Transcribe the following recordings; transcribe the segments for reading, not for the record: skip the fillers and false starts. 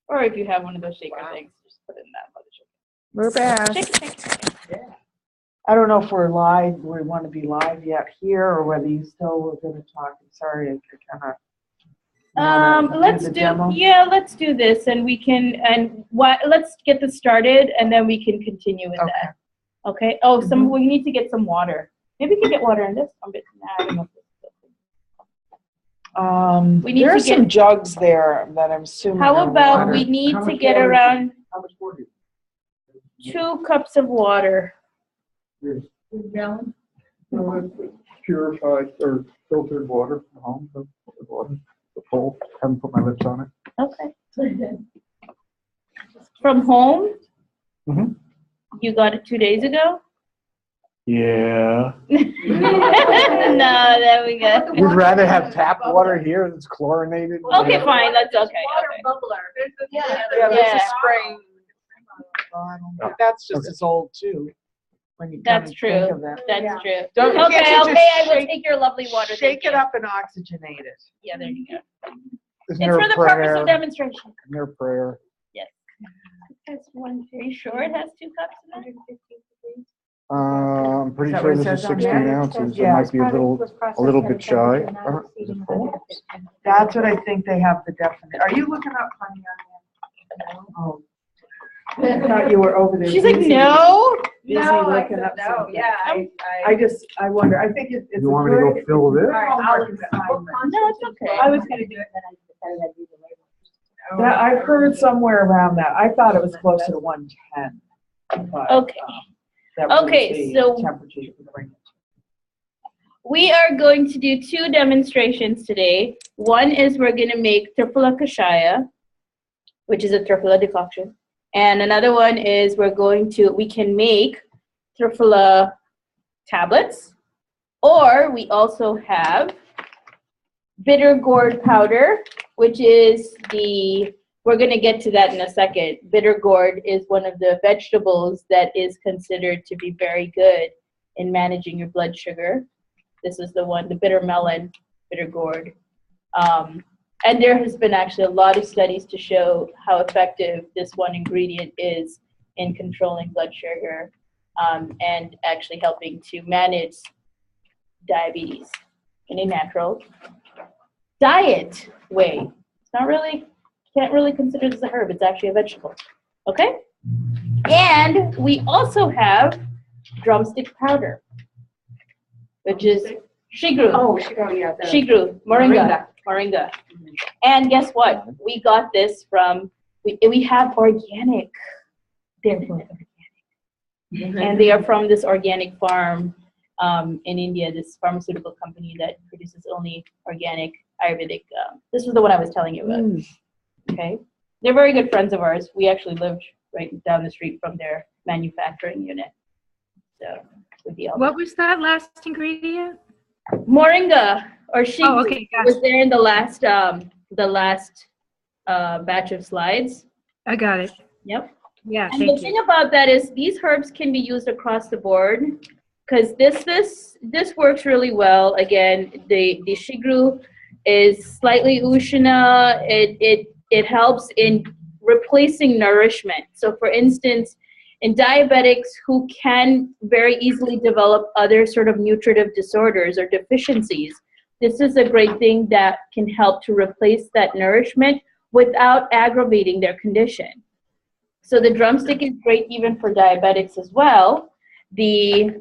Or if you have one of those shaker things, just put it in that. We're back. Yeah. I don't know if we're live, we want to be live yet here, or whether you still were going to talk. I'm sorry, I kind of. Let's do this, and we can, let's get this started, and then we can continue with that. Okay. Oh, we need to get some water. Maybe we can get water in this. I don't know. There's some jugs there that I'm assuming. How about we need to get around How much water? 2 cups of water. Gallon? No, purified or filtered water from home. Filtered water. The full. Haven't put my lips on it. Okay. From home? Mm-hmm. You got it 2 days ago? Yeah. No, there we go. You'd rather have tap water here that's chlorinated? Okay, fine. That's okay. Water bubbler. Yeah, there's a spray. That's just as old too. When you That's true. think of that. That's true. Don't Okay, can't you just I will take your lovely water. Shake thank it you. up and oxygenate it. Yeah, there you go. Isn't It's there for a the prayer? purpose of demonstration. Isn't there a prayer? Yes. That's one. Are you sure it has 2 cups in it? I'm pretty Is that sure what it this is says on 16 there? ounces. It Yeah. might be a little bit shy. Is it full? That's what I think they have the definite. Are you looking up honey on there? Oh. I thought you were over there. She's like, busy- no. busy looking up something. I wonder. I think it's. You want me to go fill this? No, it's okay. I was gonna do it, then I decided I'd do the label. That, I've heard somewhere around that. I thought it was closer to 110. But, Okay. that was Okay, the so- temperature you could bring it. We are going to do 2 demonstrations today. One is we're going to make triphala kashaya, which is a triphala decoction. And another one is we can make triphala tablets, or we also have bitter gourd powder, which is we're going to get to that in a second. Bitter gourd is one of the vegetables that is considered to be very good in managing your blood sugar. This is the bitter melon, bitter gourd. And there has been actually a lot of studies to show how effective this one ingredient is in controlling blood sugar and actually helping to manage diabetes in a natural diet way. It's not really, can't really consider this a herb. It's actually a vegetable. Okay? And we also have drumstick powder, which is shigru. Oh, yeah. Shigru, moringa. And guess what? We got this from, we have organic. They're both organic. And they are from this organic farm in India, this pharmaceutical company that produces only organic Ayurvedic. This was the one I was telling you about. Okay. They're very good friends of ours. We actually lived right down the street from their manufacturing unit. So, What was that last ingredient? moringa or shigru Oh, okay, got was it. there in the last batch of slides. I got it. Yep. Yeah, And the thank thing you. about that is these herbs can be used across the board because this works really well. Again, the shigru is slightly ushana. It helps in replacing nourishment. So for instance, in diabetics who can very easily develop other sort of nutritive disorders or deficiencies, this is a great thing that can help to replace that nourishment without aggravating their condition. So the drumstick is great even for diabetics as well. The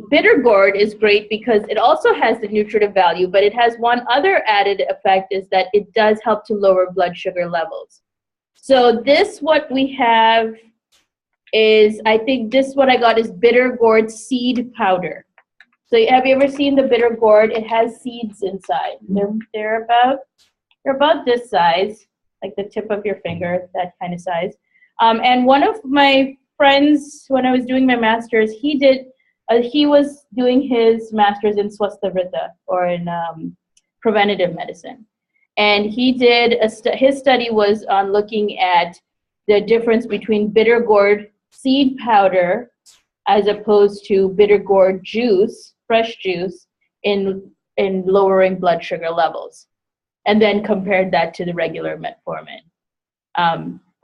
bitter gourd is great because it also has the nutritive value, but it has one other added effect is that it does help to lower blood sugar levels. So this, what we have is, I think this, what I got is bitter gourd seed powder. So have you ever seen the bitter gourd? It has seeds inside. They're about this size, like the tip of your finger, that kind of size. And one of my friends, when I was doing my master's, he was doing his master's in Swasthavrita, or in preventative medicine. And he did, his study was on looking at the difference between bitter gourd seed powder as opposed to bitter gourd juice, fresh juice, in lowering blood sugar levels. and then compared that to the regular metformin.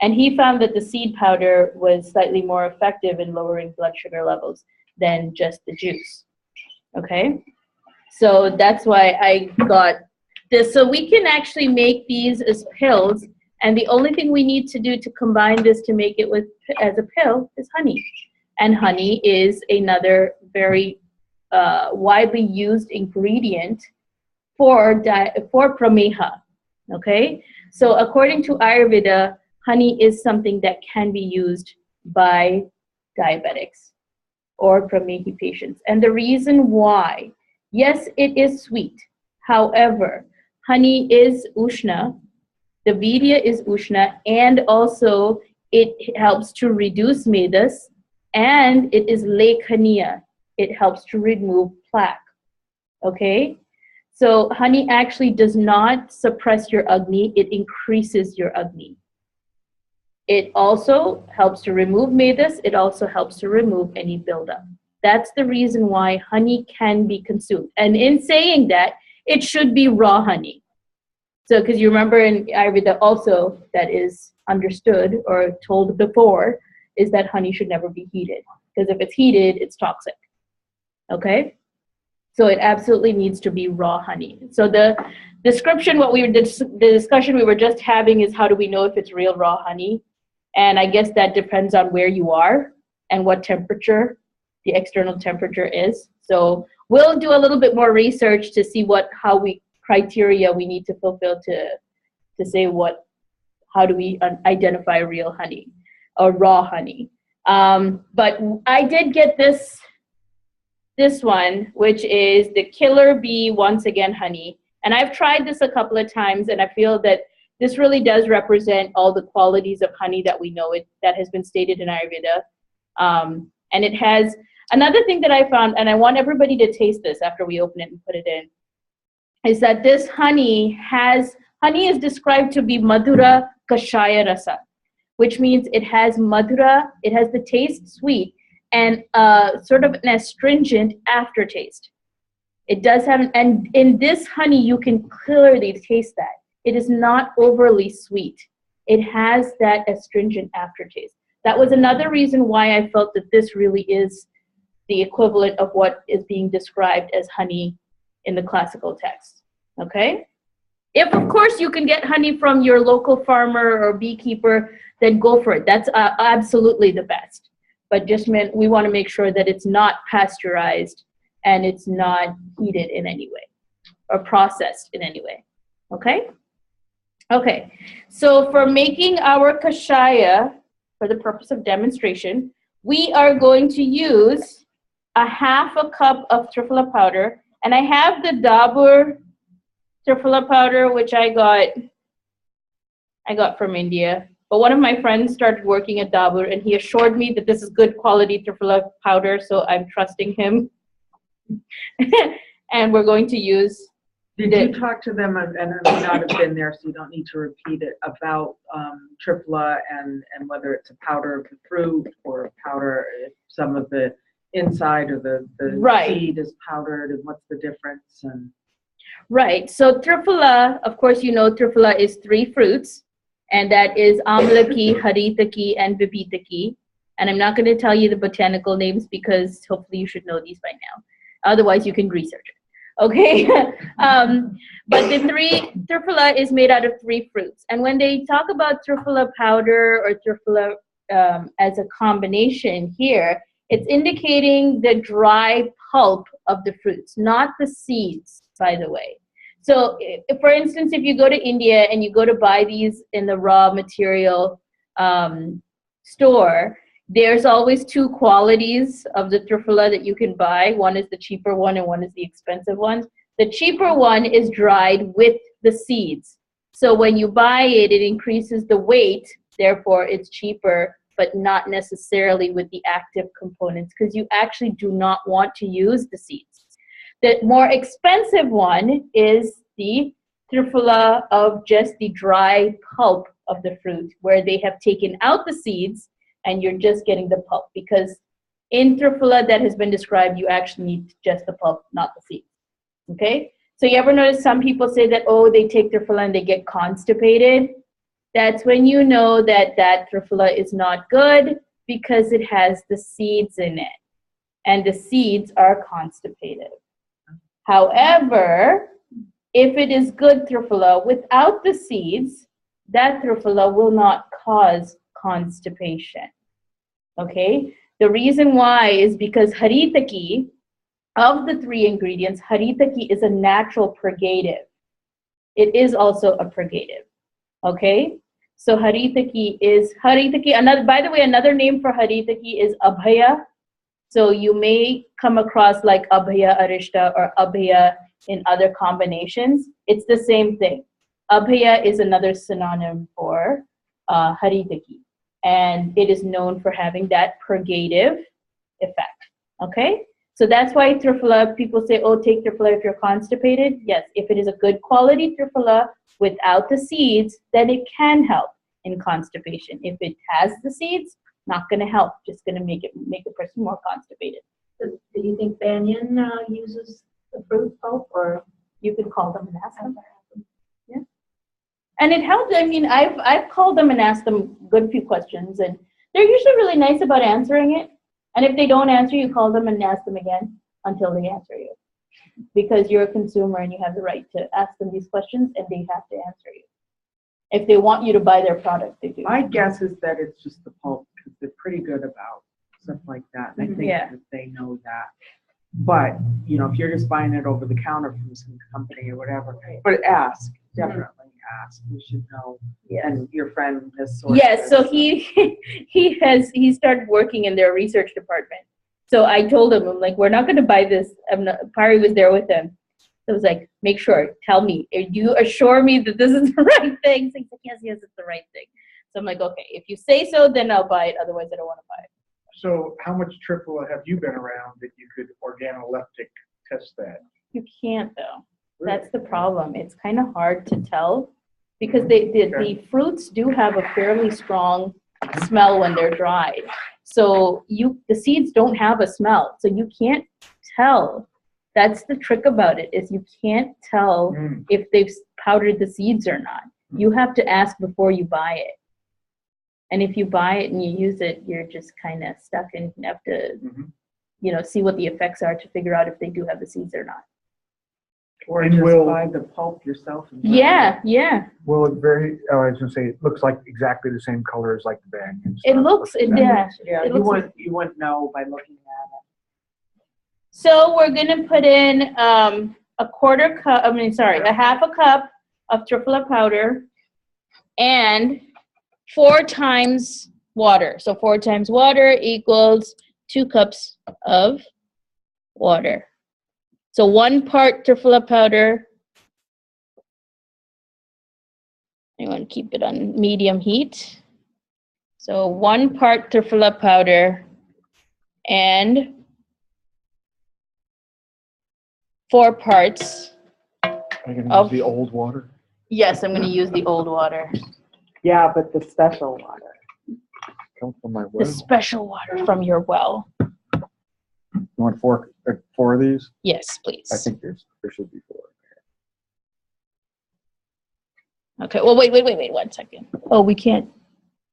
And he found that the seed powder was slightly more effective in lowering blood sugar levels than just the juice. Okay? So that's why I got this. So we can actually make these as pills, and the only thing we need to do to combine this to make it as a pill is honey. And honey is another very widely used ingredient for prameha. Okay? So according to Ayurveda, honey is something that can be used by diabetics or pramehi patients. And the reason why, yes, it is sweet. However, honey is ushna, the vidya is ushna, and also it helps to reduce medas, and it is lekhaniya. It helps to remove plaque. Okay? So honey actually does not suppress your agni, it increases your agni. It also helps to remove medas. It also helps to remove any buildup. That's the reason why honey can be consumed. And in saying that, it should be raw honey. So, because you remember in Ayurveda also that is understood or told before is that honey should never be heated. Because if it's heated, it's toxic. Okay? So it absolutely needs to be raw honey. So the description, the discussion we were just having is how do we know if it's real raw honey? And I guess that depends on where you are and what temperature the external temperature is. So we'll do a little bit more research to see criteria we need to fulfill to say how do we identify real honey or raw honey. But I did get this one, which is the Killer Bee Once Again Honey. And I've tried this a couple of times, and I feel that this really does represent all the qualities of honey that we know that has been stated in Ayurveda. And it has another thing that I found, and I want everybody to taste this after we open it and put it in, is that this honey is described to be Madhura Kashaya Rasa, which means it has Madhura, it has the taste sweet, and sort of an astringent aftertaste. It does have, and in this honey, you can clearly taste that. It is not overly sweet. It has that astringent aftertaste. That was another reason why I felt that this really is the equivalent of what is being described as honey in the classical text. Okay? If, of course, you can get honey from your local farmer or beekeeper, then go for it. That's absolutely the best. But we want to make sure that it's not pasteurized and it's not heated in any way or processed in any way. Okay? Okay. So for making our kashaya, for the purpose of demonstration, we are going to use a half a cup of triphala powder. And I have the Dabur triphala powder, which I got from India. But one of my friends started working at Dabur, and he assured me that this is good quality triphala powder, so I'm trusting him. And we're going to use... Did you talk to them, and it may not have been there, so you don't need to repeat it, about triphala and whether it's a powder of the fruit or a powder, if some of the inside or the right. seed is powdered, and what's the difference? Right. So triphala, of course, you know triphala is 3 fruits, and that is amlaki, haritaki, and vibhitaki. And I'm not going to tell you the botanical names because hopefully you should know these by now. Otherwise, you can research it. Okay, but the triphala is made out of 3 fruits. And when they talk about triphala powder or triphala as a combination here, it's indicating the dry pulp of the fruits, not the seeds, by the way. So, for instance, if you go to India and you go to buy these in the raw material store, there's always 2 qualities of the triphala that you can buy. One is the cheaper one and one is the expensive one. The cheaper one is dried with the seeds. So when you buy it, it increases the weight, therefore it's cheaper, but not necessarily with the active components because you actually do not want to use the seeds. The more expensive one is the triphala of just the dry pulp of the fruit, where they have taken out the seeds and you're just getting the pulp, because in triphala that has been described, you actually need just the pulp, not the seeds. Okay? So you ever notice some people say that, oh, they take triphala and they get constipated? That's when you know that that triphala is not good because it has the seeds in it. And the seeds are constipated. However, if it is good triphala without the seeds, that triphala will not cause constipation. Okay? The reason why is because haritaki, of the 3 ingredients, haritaki is a natural purgative. It is also a purgative. Okay? So haritaki, another, by the way, another name for haritaki is abhaya. So you may come across like abhaya arishta or abhaya in other combinations. It's the same thing. Abhaya is another synonym for haritaki. And it is known for having that purgative effect. Okay? So that's why triphala, people say, oh, take triphala if you're constipated. Yes, if it is a good quality triphala without the seeds, then it can help in constipation. If it has the seeds, not going to help, just going to make the person more constipated. Do you think Banyan uses the fruit pulp, or You could call them and ask them. Yeah. And it helps. I mean, I've called them and asked them a good few questions, and they're usually really nice about answering it. And if they don't answer, you call them and ask them again until they answer you. Because you're a consumer and you have the right to ask them these questions, and they have to answer you. If they want you to buy their product, they do. My guess is that it's just the pulp, because they're pretty good about stuff like that. And I think Yeah. that they know that. But, you know, if you're just buying it over the counter from some company or whatever, but ask, definitely ask. We should know. Yeah. And your friend has sourced Yes, so this. he started working in their research department. So I told him, I'm like, we're not going to buy this. Pari was there with him. So I was like, make sure, tell me, you assure me that this is the right thing. So he's like, yes, it's the right thing. So I'm like, okay, if you say so, then I'll buy it. Otherwise, I don't want to buy it. So how much triphala have you been around that you could organoleptic test that? You can't though. That's the problem. It's kind of hard to tell because the fruits do have a fairly strong smell when they're dried. So the seeds don't have a smell, so you can't tell. That's the trick about it, is you can't tell if they've powdered the seeds or not. You have to ask before you buy it. And if you buy it and you use it, you're just kind of stuck and you have to, see what the effects are to figure out if they do have the seeds or not. Or And just will- buy the pulp yourself. And Yeah. Will it vary? Oh, I was gonna say, it looks like exactly the same color as like the Banyan. It looks, Yeah, It you looks wouldn't know by looking at it. So we're gonna put in a half a cup of triphala powder and 4 times water. So 4 times water equals 2 cups of water. So 1 part triphala powder. You want to keep it on medium heat. So 1 part triphala powder and 4 parts. Are you gonna of- use the old water? Yes, I'm going to use the old water. Yeah, but the special water. Come from my The well. special water from your well. You want 4 of these? Yes, please. I think there should be 4. Okay, well, wait 1 second. Oh, we can't.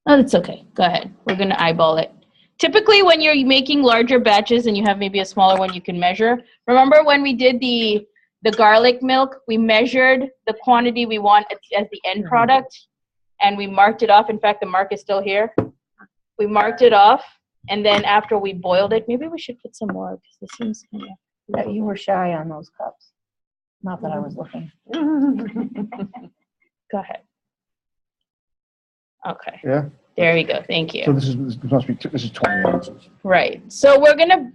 Oh, that's okay. Go ahead. We're going to eyeball it. Typically, when you're making larger batches and you have maybe a smaller one, you can measure. Remember when we did the garlic milk, we measured the quantity we want as the end product, and we marked it off. In fact, the mark is still here. We marked it off, and then after we boiled it, maybe we should put some more because this seems kind of... Yeah, you were shy on those cups. Not that I was looking. Go ahead. Okay. Yeah. There we go. Thank you. So this must be, this is 20 ounces. Right. So we're gonna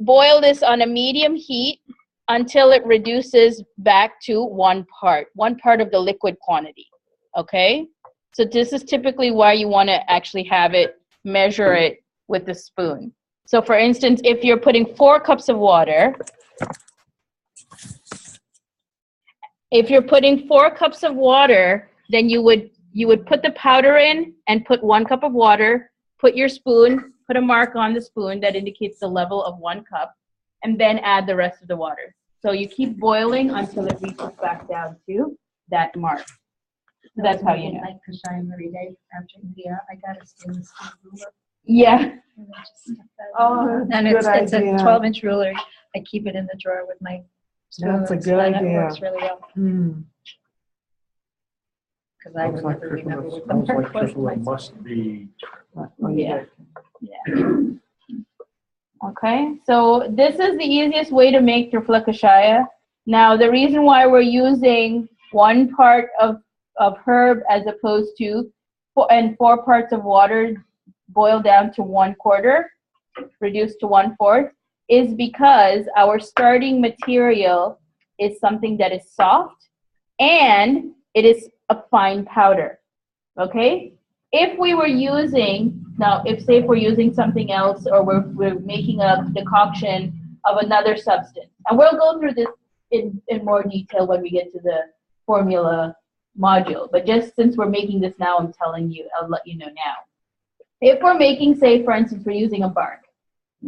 boil this on a medium heat until it reduces back to 1 part of the liquid quantity. Okay? So this is typically why you want to actually have it, measure it with a spoon. So for instance, if you're putting 4 cups of water, then you would put the powder in and put 1 cup of water, put your spoon, put a mark on the spoon that indicates the level of 1 cup, and then add the rest of the water. So you keep boiling until it reaches back down to that mark. So that's how you know. Like Kashaya every day after India, I got a stainless steel ruler. Yeah. And I just stuck that in Oh, there. that's And a it's good a idea. 12-inch ruler. I keep it in the drawer with my spoons. That's a good and idea. it works really well, Hmm. because I Looks would like never remember Tripoli what the smells like mark was. Tripoli myself. must be. Yeah. Okay, so this is the easiest way to make tripla kashaya. Now, the reason why we're using 1 part of herb as opposed to 4 parts of water boiled down to 1/4, reduced to 1/4, is because our starting material is something that is soft and it is a fine powder. Okay? If we were using, now if say if we're using something else or we're making a decoction of another substance, and we'll go through this in more detail when we get to the formula module, but just since we're making this now, I'm telling you, I'll let you know now. If we're making, say for instance, we're using a bark,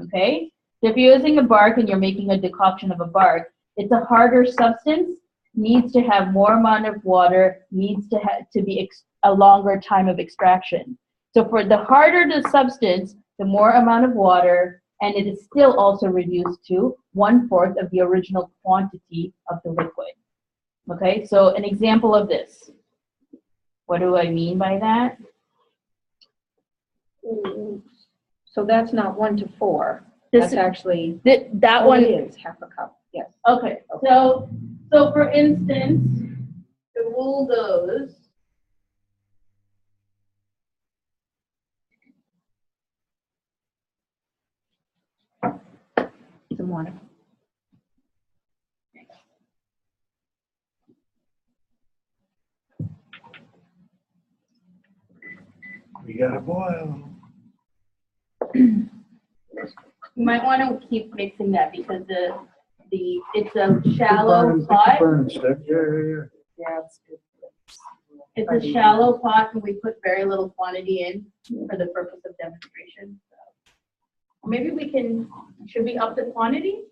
okay? So if you're using a bark and you're making a decoction of a bark, it's a harder substance, needs to have more amount of water, needs to be a longer time of extraction. So for the harder the substance, the more amount of water, and it is still also reduced to 1/4 of the original quantity of the liquid. Okay, so an example of this. What do I mean by that? So that's not 1 to 4. This That's is- actually, That oh, one it is half a cup, yes. Okay, so for instance, the rule goes. Some water. We gotta boil. You might want to keep mixing that because it's a shallow pot. Burning stick, yeah. Yeah, it's good. It's a shallow pot, and we put very little quantity in for the purpose of demonstration. So maybe should we up the quantity?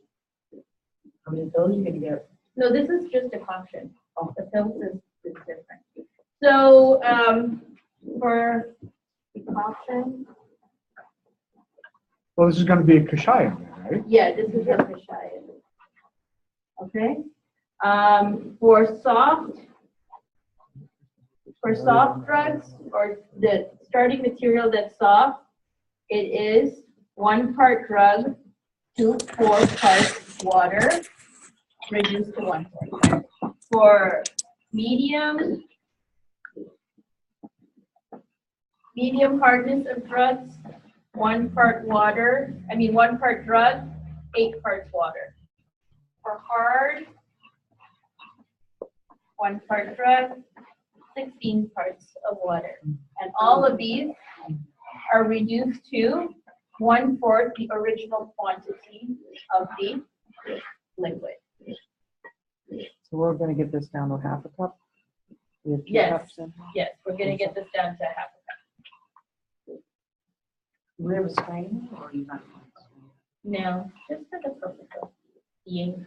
How many pills you gonna get? No, this is just a caution. The pills is different. So for decoction, Well, this is gonna be a kashaya, right? yeah, this is a kashaya. Okay. For soft drugs or the starting material that's soft, it is 1 part drug to 4 parts water, reduced to 1/4. For medium hardness of drugs, 1 part drug, 8 parts water. For hard, 1 part drug, 16 parts of water. And all of these are reduced to 1/4 the original quantity of the liquid. So we're gonna get this down to half a cup? We have 2 Yes. cups in. Yes, we're gonna get this down to half a cup. Do we have a strainer or you not? No, just for the purpose of seeing,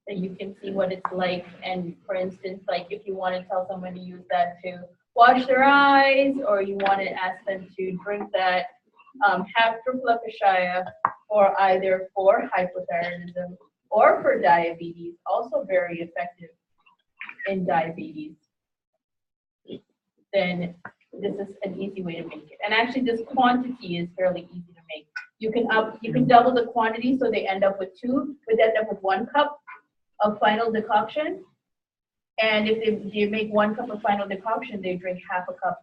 that you can see what it's like. And for instance, like if you want to tell someone to use that to wash their eyes, or you want to ask them to drink that, have tripla kashaya, or either for hypothyroidism or for diabetes, also very effective in diabetes, then this is an easy way to make it. And actually this quantity is fairly easy to make. You can double the quantity, so they end up with 1 cup of final decoction. And if they make 1 cup of final decoction, they drink half a cup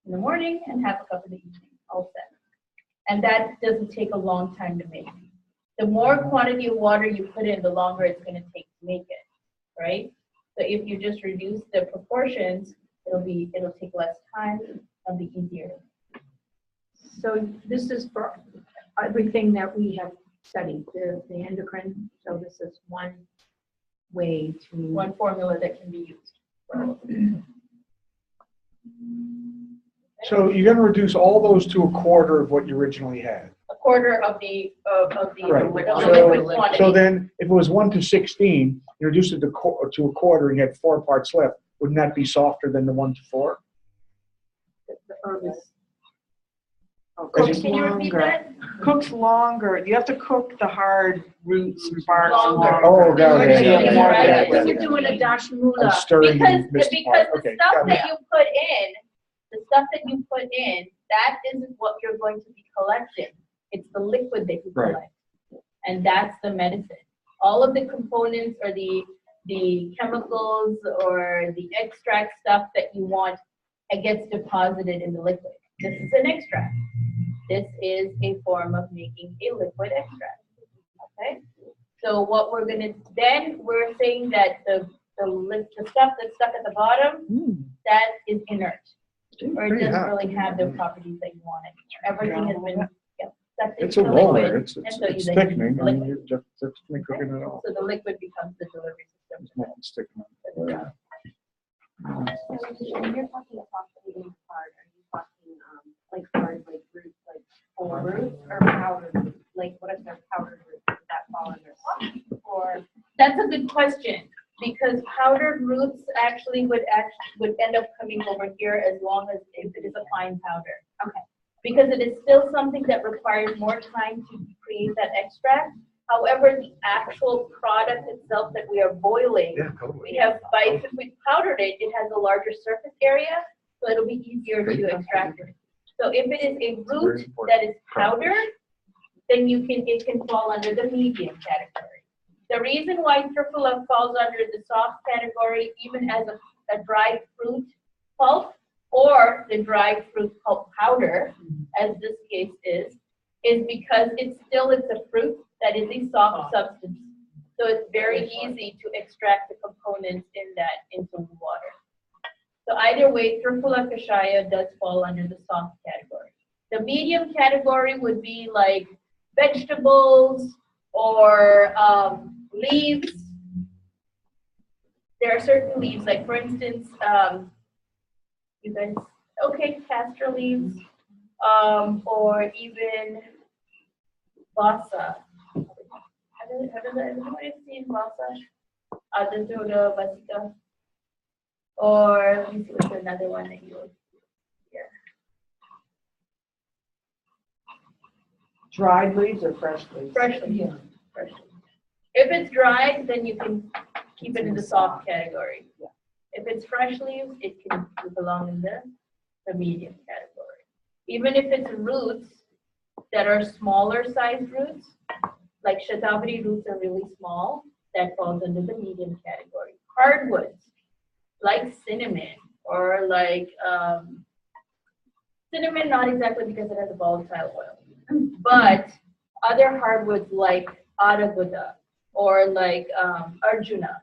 in the morning and half a cup in the evening, all set. And that doesn't take a long time to make. The more quantity of water you put in, the longer it's going to take to make it, right? So if you just reduce the proportions, it'll take less time, it'll be easier. So this is for everything that we have studied, the endocrine, so this is one way to. One formula that can be used. So you're gonna reduce all those to 1/4 of what you originally had. quarter of the Right. liquid quantity. So then, if it was 1:16, you reduced it to a quarter, and you had 4 parts left, wouldn't that be softer than the 1:4? The herb is. Cooks Can you repeat that? Cooks longer. You have to cook the hard roots and bark Longer. longer. Oh, got it. Yeah, Yeah, more yeah, than- yeah. You're doing a I'm dashmula. stirring Because and missed the part. Okay, stuff got it. that you put in, that isn't what you're going to be collecting. It's the liquid that you Right. collect. And that's the medicine. All of the components or the chemicals or the extract stuff that you want, it gets deposited in the liquid. This is an extract. This is a form of making a liquid extract. Okay? So what we're saying that the stuff that's stuck at the bottom, that is inert. Or it Pretty doesn't hot. really have the properties that you want it. Everything has been sucked It's into a the roller, liquid. it's and so you then thickening, use I mean, liquid. you're just cooking it all. So the liquid becomes the delivery system. It's not sticking on. Yeah. When you're talking about eating hard, are you talking like hard, like roots, like whole roots, or powdered roots? Like what if they're powdered roots? Does that fall under soft? Or That's a good question, because powdered roots actually would end up coming over here as long as if it is a fine powder. Okay. Because it is still something that requires more time to create that extract. However, the actual product itself that we are boiling, totally. if we powdered it, it has a larger surface area, so it'll be easier to extract it. So if it is a root that is powdered, then it can fall under the medium category. The reason why trufula falls under the soft category, even as a dried fruit pulp or the dried fruit pulp powder, as this case is because it's a fruit that is a soft substance. So it's very easy to extract the components into the water. So either way, trufula kashaya does fall under the soft category. The medium category would be like vegetables or leaves. There are certain leaves, like for instance, castor leaves, or even basa. Have anybody seen basa? Adatoda, basika. Or let me see what's another one that you'll hear. Dried leaves or fresh leaves? Fresh leaves. Fresh leaves. If it's dried, then you can keep it in the soft category. If it's fresh leaves, it can belong in the medium category. Even if it's roots that are smaller sized roots, like shatavari roots are really small, that falls under the medium category. Hardwoods, like cinnamon, or like cinnamon, not exactly because it has a volatile oil, but other hardwoods like araguda or like arjuna.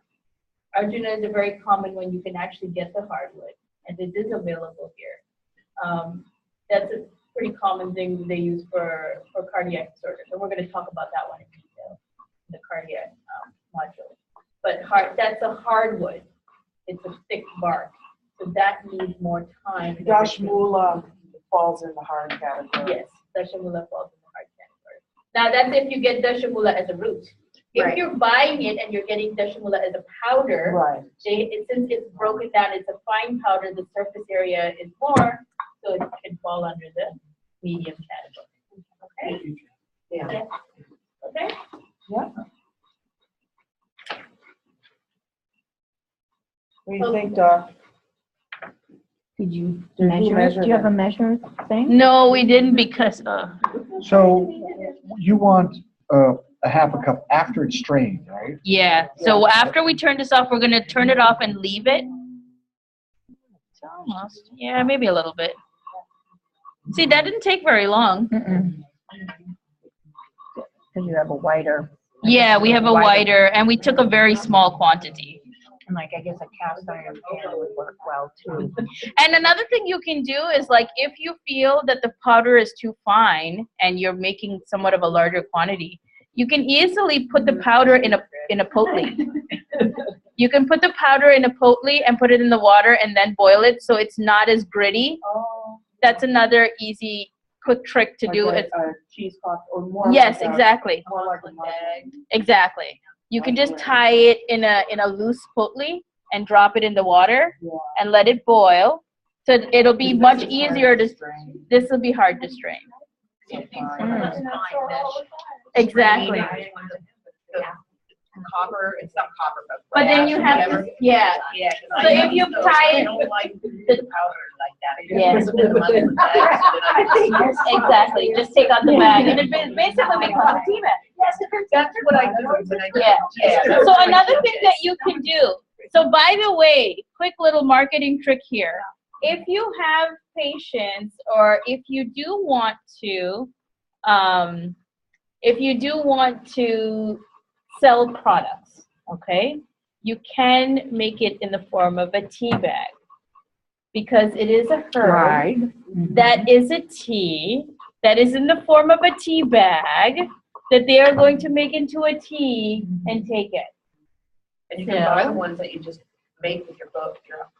Arjuna is a very common one. You can actually get the hardwood, and it is available here. That's a pretty common thing they use for cardiac disorders, and we're going to talk about that one in detail, the cardiac module. But that's a hardwood. It's a thick bark, so that needs more time. Dashmula falls in the hard category. Yes, dashamula falls in the hard category. Now that's if you get dashamula as a root. If Right. you're buying it and you're getting dashamula as a powder, Right. since it's broken down, it's a fine powder, the surface area is more, so it can fall under the medium category. Okay? Yeah. Okay? Yeah. What do you think, Doc? Did you Did you measure it? measure Do you have that? a measure thing? No, we didn't because, So you want a half a cup after it's strained, right? yeah. So after we turn this off, we're gonna turn it off and leave it. It's almost, yeah, maybe a little bit. See, that didn't take very long. Because you have a whiter, Yeah, we have a wider, and we took a very small quantity. and like, I guess a cast iron pan would work well too. And another thing you can do is like, if you feel that the powder is too fine and you're making somewhat of a larger quantity, you can easily put the powder in a potli. You can put the powder in a potli and put it in the water and then boil it so it's not as gritty. Oh. That's another easy quick trick to do. Like It's a cheesecloth or more. yes, like a- exactly. More like a muslin. Exactly. You can just tie it in a loose potley and drop it in the water Yeah. and let it boil. So it'll be This much is hard easier to. strain. This will be hard to strain. So fine. Exactly. Copper, it's not copper, But then you have whatever. to, yeah. Yeah. So if you tie I it, don't like the powder like that. I Yeah. just put it in the muslin bag, so then I just- exactly. Just take out the bag, and it basically becomes a tea bag. That's what I do, but I. Yeah. So another thing that you can do. So by the way, quick little marketing trick here. If you have patients, or if you do want to sell products, okay, you can make it in the form of a tea bag, because it is a herb Right. that is a tea that is in the form of a tea bag that they are going to make into a tea and take it. And you can buy the ones that you just make with your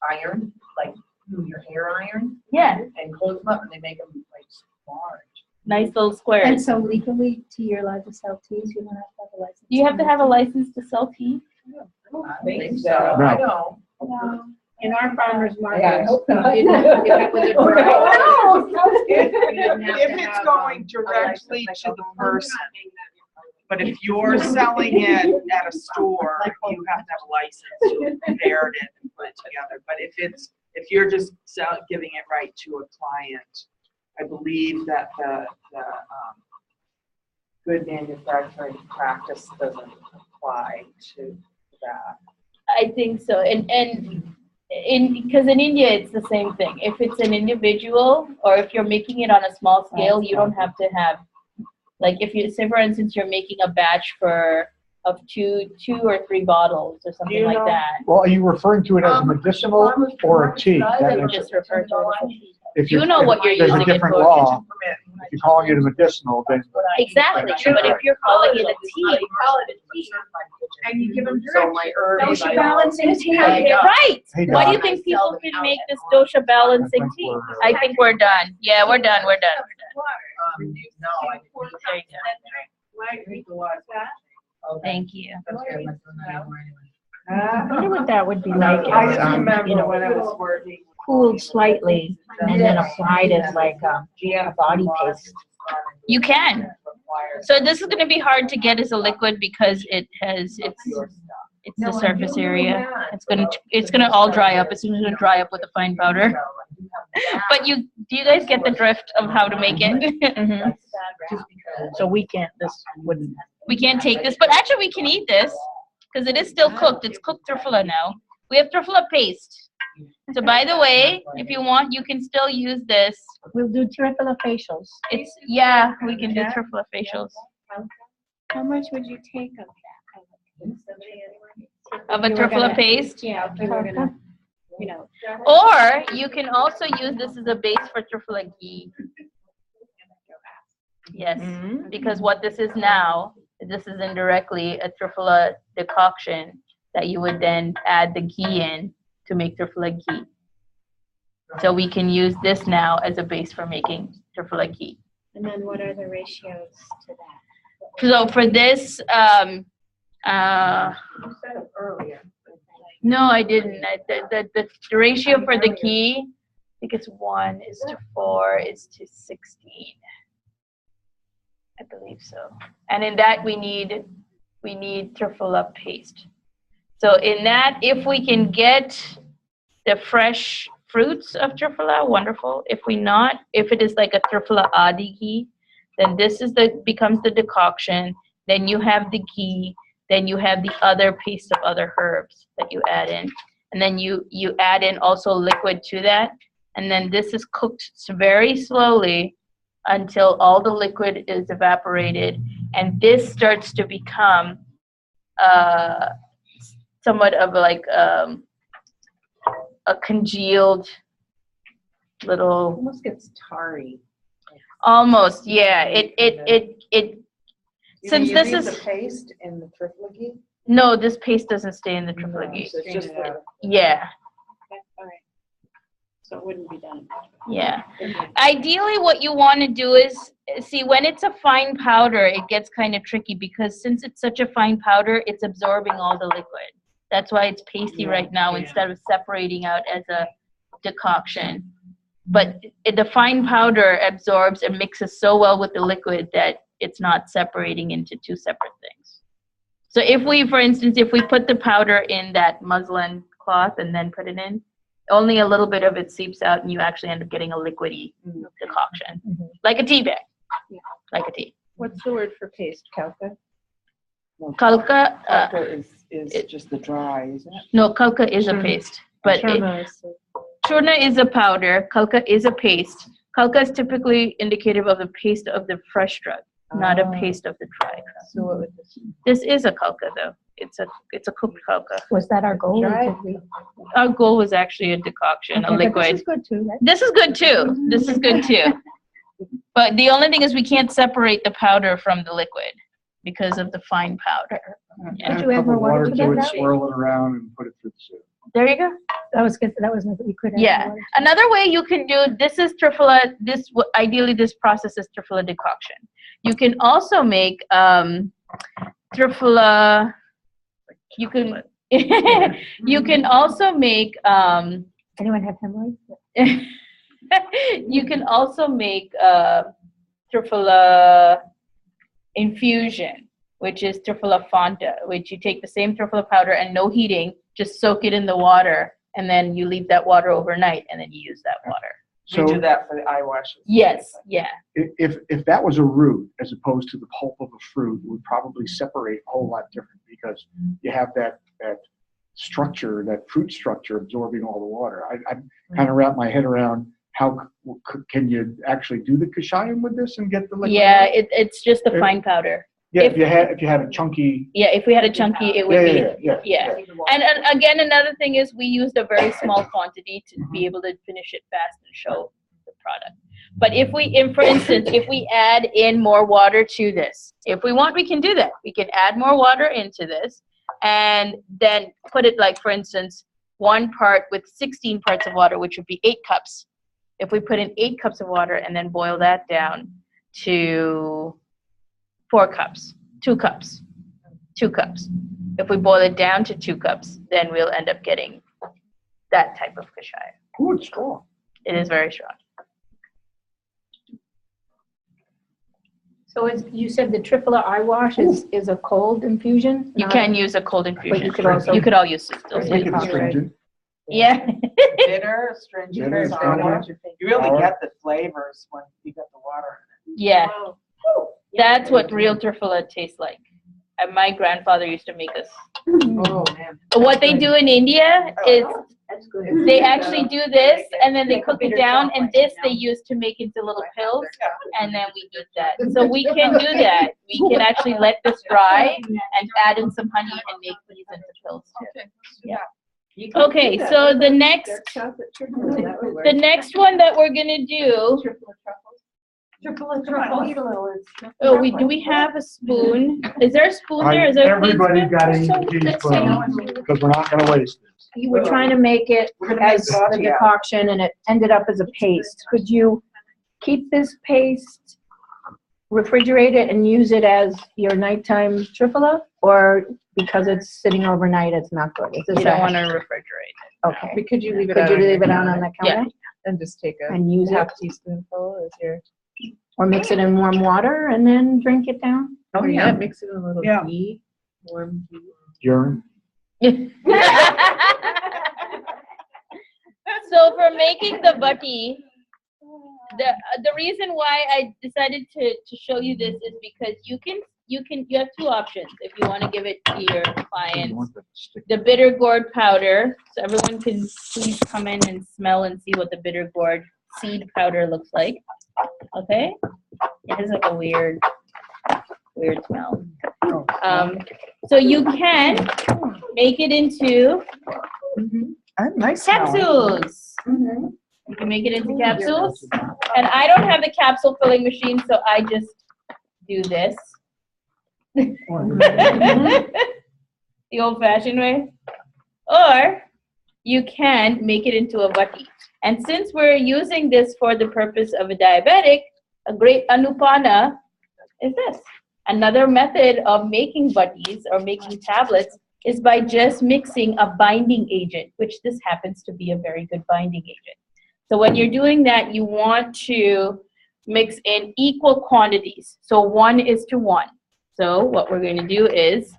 iron, like your hair iron, Yeah, and close them up, and they make them like large. nice little And squares. so legally, tea, you're allowed to sell teas, you don't have to have a license. Do you have to have a license to sell tea? I think so, No. I know. In our farmer's market. Yeah, I hope not. If it was a dry. If it's going directly to the person, but if you're selling it at a store, you have to have a license to prepare it and put it together. But if you're just giving it right to a client, I believe that the Good manufacturing practice doesn't apply to that. I think so. Because in India it's the same thing. If it's an individual, or if you're making it on a small scale, you don't have to have, like, if you say for instance you're making a batch of two or three bottles or something you like know- that. Well, are you referring to it as a medicinal or a tea? I That would is, just refer to it as a tea. if You know what you're there's using a it different for. law, if you're calling it a medicinal, then Exactly. But if you're calling it a tea, And you give them So my herbs. Dosha balancing tea. right? Hey, Why do you Doc. think people can make this dosha balancing tea? I think we're done. Yeah, we're done. We're done. No, I didn't. There you go. Thank you. That's good, my son and I were anyway. I wonder what that would be like. I If, just you remember know, when I was working. cooled slightly and then applied as like a body paste. You can. So this is going to be hard to get as a liquid because it's the surface area. It's gonna all dry up. It's gonna dry up with a fine powder. But do you guys get the drift of how to make it? Mhm. So this wouldn't. We can't take this, but actually we can eat this because it is still cooked. It's cooked trufula now. We have trufula paste. So by the way, if you want, you can still use this. We'll do trifla facials. Yeah, we can do trufula facials. How much would you take of that? Of a trufula paste. Yeah, if you were gonna, you know. Or you can also use this as a base for trufula ghee. Yes, because what this is now, this is indirectly a trufula decoction that you would then add the ghee in to make trufula ghee. So we can use this now as a base for making trufula ghee. And then what are the ratios to that? So for this, You said it earlier. no, I didn't. The ratio for the ghee, I think it's 1:4:16. I believe so. And in that we need trufula paste. So in that, if we can get the fresh fruits of trufula, wonderful. If it is like a trufula adi ghee, then this becomes the decoction. Then you have the ghee. Then you have the other paste of other herbs that you add in. And then you add in also liquid to that. And then this is cooked very slowly until all the liquid is evaporated. And this starts to become somewhat of like a congealed little. Almost gets tarry. Almost, yeah. Since You this leave is the paste in the trufula ghee? no, this paste doesn't stay in the trufula ghee. So it's just Yeah. All right. so it wouldn't be done. Yeah. Ideally, what you want to do is, see, when it's a fine powder, it gets kind of tricky because since it's such a fine powder, it's absorbing all the liquid. That's why it's pasty right now instead of separating out as a decoction. But the fine powder absorbs and mixes so well with the liquid that it's not separating into two separate things. So if we, for instance, if we put the powder in that muslin cloth and then put it in, only a little bit of it seeps out and you actually end up getting a liquidy decoction. Like a tea bag. Like a tea. What's the word for paste, Kalka? Kalka, Kalka is just the dry, isn't it? no, kalka is a paste. But churna is a powder, kalka is a paste. Kalka is typically indicative of the paste of the fresh drug, not a paste of the dry drug. So what would this? This is a kalka though. It's a cooked kalka. Was that our goal? or did we- Our goal was actually a decoction, a Okay, but liquid. This is good too, right? This is good too. This is good too. But the only thing is we can't separate the powder from the liquid because of the fine powder. Add you a add cup more of water water to to it, that? swirl it around and put it through the sieve. There you go. That was good, that was, you could. add Yeah. water. Another way you can do, this is trufula, ideally this process is trufula decoction. You can also make trufula, you can, you can also make, Anyone have hemorrhoids? you can also make trufula infusion, which is trufula fanta, which you take the same trufula powder and no heating, just soak it in the water, and then you leave that water overnight, and then you use that water. We do So that for the eye washes. Yes, yeah. if that was a root as opposed to the pulp of a fruit, it would probably separate a whole lot different because you have that structure, that fruit structure absorbing all the water. I kind of wrap my head around how can you actually do the kashayam with this and get the liquid? Yeah, out? it's just a fine powder. Yeah, if- if you had a chunky. Yeah, if we had a chunky, it would be, Yeah. yeah. And again, another thing is we used a very small quantity to be able to finish it fast and show the product. But if we, for instance, if we add in more water to this, if we want, we can do that. We can add more water into this and then put it like, for instance, 1 part with 16 parts of water, which would be 8 cups. If we put in 8 cups of water and then boil that down to 4 cups, 2 cups, 2 cups. If we boil it down to 2 cups, then we'll end up getting that type of kashaya. Ooh, it's strong. It is very strong. So you said the triphala eye wash is a cold infusion? You not- can use a cold infusion. you could also- You could all use it. Make it astringent. Yeah. Bitter, astringent, Bitter, sour. astringent. You really Sour. get the flavors when you get the water Yeah. That's what real trufala tastes like. And my grandfather used to make us. in it. Oh, man. What they do in India is That's good. they actually do this and then they cook it down, and this they use to make into little pills, and then we eat that. So we can do that. We can actually let this dry and add in some honey and make these into pills too. Yeah. Okay, so the next one that we're gonna do. Oh, do we have a spoon? Is there a spoon there? Is there a clean Everybody's spoon? got a teaspoon because we're not gonna waste this. You were trying to make it We're gonna make as the tortilla. decoction and it ended up as a paste. Could you keep this paste, refrigerate it and use it as your nighttime triphala? Or because it's sitting overnight, it's not good? Is this You don't a- want to refrigerate. Okay. Could you leave it Could out you on your leave it out on counter the counter and just take a and use it? half teaspoonful as your? Or mix it in warm water and then drink it down? Oh yeah, mix it in a little Yeah. ghee, warm ghee. Urine. So for making the bati, the reason why I decided to show you this is because you have 2 options if you want to give it to your You clients. want that to stick. The bitter gourd powder, so everyone can please come in and smell and see what the bitter gourd seed powder looks like. Okay, it has like a weird smell. So you can make it into Nice. capsules. You can make it into capsules, and I don't have the capsule filling machine, so I just do this. The old-fashioned way. Or you can make it into a vati. And since we're using this for the purpose of a diabetic, a great anupana is this. Another method of making vatis or making tablets is by just mixing a binding agent, which this happens to be a very good binding agent. So when you're doing that, you want to mix in equal quantities. So 1:1. So what we're going to do is,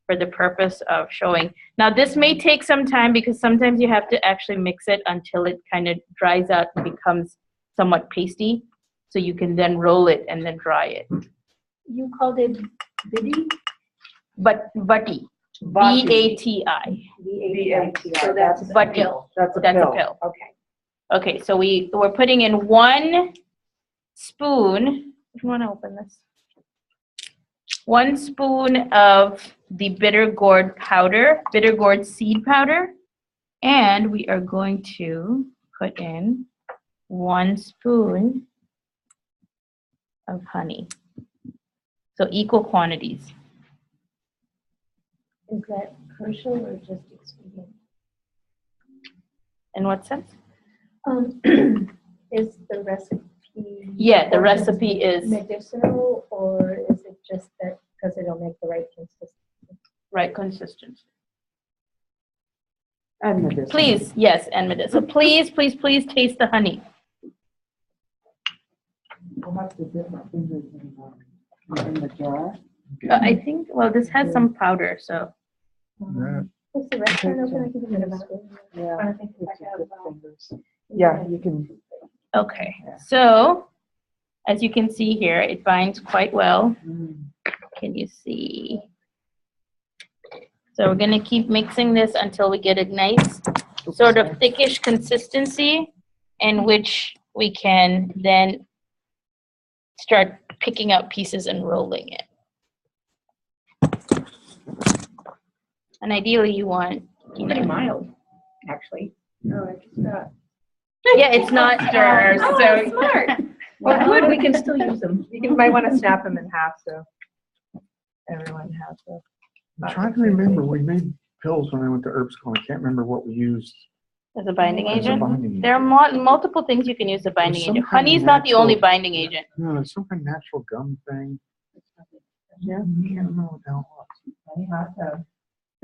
for the purpose of showing, now this may take some time because sometimes you have to actually mix it until it kind of dries out and becomes somewhat pasty. So you can then roll it and then dry it. You called it vidi? But vati. V-A-T-I. V-A-T-I. So that's a Vati. pill. That's a That's a pill. pill. Okay. Okay, so we're putting in 1 spoon. If you want to open this. 1 spoon of the bitter gourd powder, bitter gourd seed powder, and we are going to put in 1 spoon of honey. So equal quantities. Is that crucial or just expedient? In what sense? Is the recipe? Yeah, the recipe is Medicinal, or is it just that because it'll make the right consistency? right consistency. And medicinal. Please, yes, and medicinal. So please, please, please taste the honey. We'll have to dip our fingers in the jar. I think, well, this has some powder, so. Is the restaurant open? I can give it a spoon. Yeah. I think if I have, Fingers. Yeah, you can. Okay, so as you can see here, it binds quite well. Can you see? So we're gonna keep mixing this until we get a nice sort of thickish consistency in which we can then start picking out pieces and rolling it. And ideally you want, you Pretty know, mild, actually. no, I just got. yeah, it's not stir, so. Smart. Well, good, we can still use them. You might want to snap them in half, so everyone has them. I'm trying to remember, we made pills when I went to herb school. I can't remember what we used As a binding as a agent? binding agent. There are multiple things you can use as a binding some agent. kind of Honey's not the only natural- binding agent. No, it's some kind of natural gum thing. Yeah, I can't remember what that was.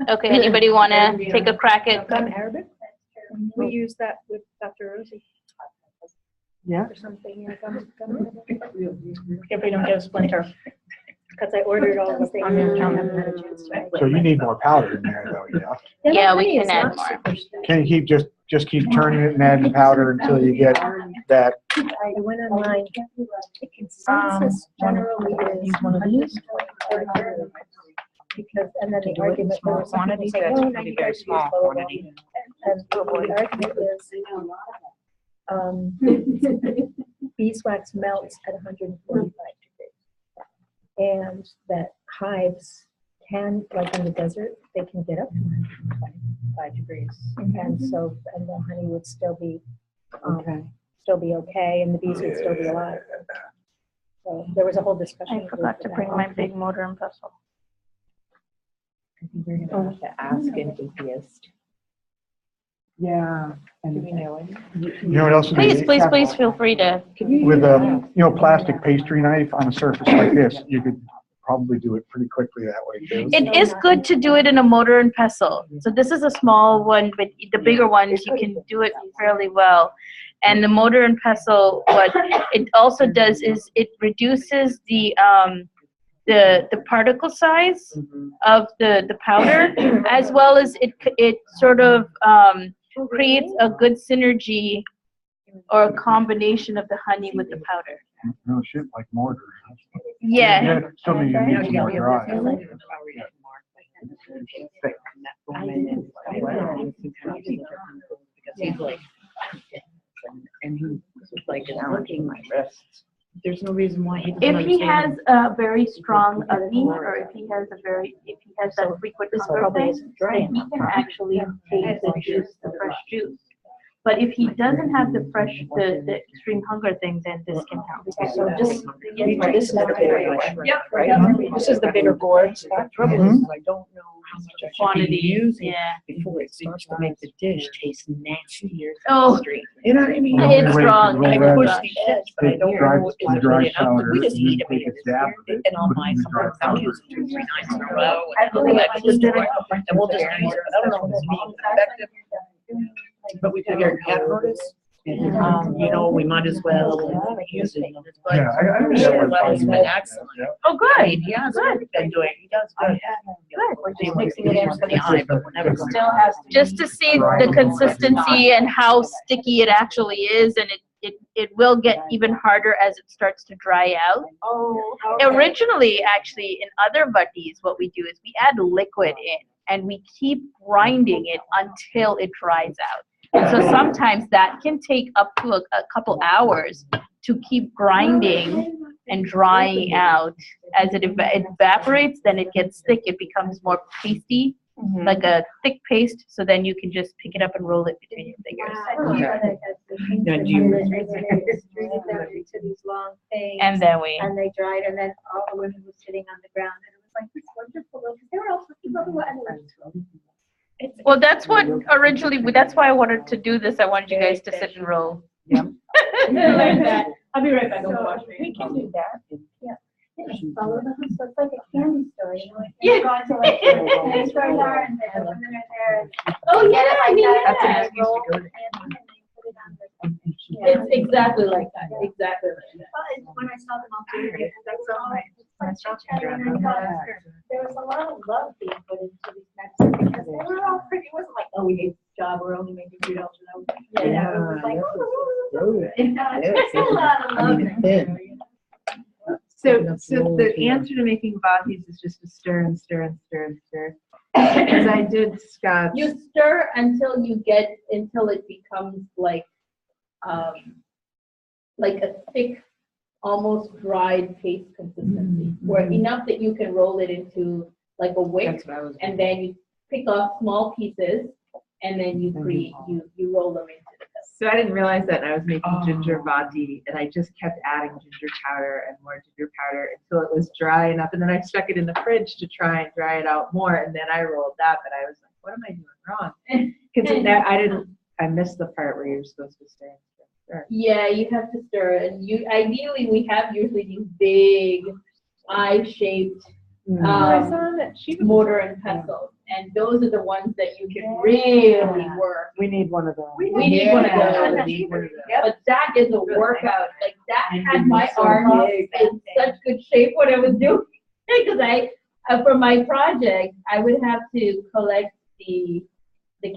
Okay, anybody wanna take a crack at? Gum Arabic? We use that with Dr. Rosie Yeah. or something. If we don't get a splinter. Because I ordered all the things. Mm. Haven't had a chance to. So you need more powder in there though, yeah? Yeah, we can add more. Can you just keep turning it and adding powder until you get that? I went online. The consensus generally is. Use one of these? Because, and then the Do it in argument. small there was some people quantities, say, that's "Oh, gonna now be you very guys use small blah, blah, blah." quantity. And the argument is, beeswax melts at 145 degrees. And that hives can, like in the desert, they can get up to 105 degrees. And so, and the honey would still be, okay, and the bees would still be alive. So there was a whole discussion. I forgot to bring my big mortar and pestle. I think you're gonna have to ask an atheist. Yeah. Do we know any? You know what else? would be- Please feel free to. With a, plastic pastry knife on a surface like this, you could probably do it pretty quickly that way too. It is good to do it in a mortar and pestle. So this is a small one, but the bigger ones, you can do it fairly well. And the mortar and pestle, what it also does is it reduces the particle size of the powder, as well as it sort of creates a good synergy or a combination of the honey with the powder. No shit, like mortar. Yeah. Still need to need some more dry. And he was like challenging my wrists. There's no reason why he doesn't If he understand. has a very strong Agni, or if he has that frequent This hunger probably thing, isn't dry then he enough. can actually take the juice, the fresh juice. But if he doesn't have the extreme hunger thing, then this can help. So this, this is the bitter one. Yep. Right? This is the bitter gourd. The trouble is, I don't know how much I should Quantity, be using yeah. before it starts to make the dish taste nastier. Oh, You know what I mean? The it's only way to strong. roll I that push is these chips, but I don't dry- know, is it dry really enough? powder, We just and then eat take a it dab of it, and I'll put it buy in the some, dry I'll powder. use it 2 or 3 nights in a row. I believe I it's just and we'll just use it. I don't know if it's being effective, but we figured cat notice. You know, we might as well use it. But Yeah, I don't know. well, he's been excellent. Oh, good. He has been doing, he does good. Good. He's mixing it in for the eye, but whenever. Still has to. Just to see the consistency and how sticky it actually is, and it will get even harder as it starts to dry out. Oh, Originally, actually, in other butties, what we do is we add liquid in, and we keep grinding it until it dries out. And so sometimes that can take up to a couple hours to keep grinding and drying out. As it evaporates, then it gets thick. It becomes more pasty, like a thick paste. So then you can just pick it up and roll it between your fingers. Now, do you- To these long things. And then we. And they dried, and then all the women were sitting on the ground, and it was like this wonderful, because they were all talking about what, and they were Well, that's what originally, that's why I wanted to do this. I wanted you guys to sit and roll. Yeah. Like that. I'll be right back. We can do that. follow them, so it's like a candy store, you know, like Yeah. you're going to like the store there, and the women are there, and Oh, yeah, like that, yeah. and they roll, and they put it on the. It's exactly like that, exactly like that. But when I saw them all doing it, because I saw my and I thought there was a lot of love being put into these next, because they were all pretty, it wasn't like, oh, we hate the job, we're only making $3 an hour. You know, it was like, ooh, there's a lot of love in there. So the answer to making bhatis is just to stir and stir and stir and stir. Because I did scotch. You stir until it becomes like a thick, almost dried paste consistency, where enough that you can roll it into like a wick, That's what I was. and then you pick off small pieces, and then you roll them into the cup. So I didn't realize that, and I was making ginger bhati, and I just kept adding ginger powder and more ginger powder until it was dry enough, and then I stuck it in the fridge to try and dry it out more, and then I rolled that, but I was like, what am I doing wrong? Because I missed the part where you're supposed to stir and stir and stir. Yeah, you have to stir it. Ideally, we have usually these big eye-shaped mortar and pestle, and those are the ones that you can really work. We need one of those. We need one of those. But that is a workout. Like that had my arms in such good shape when I was doing it, because for my project I would have to collect the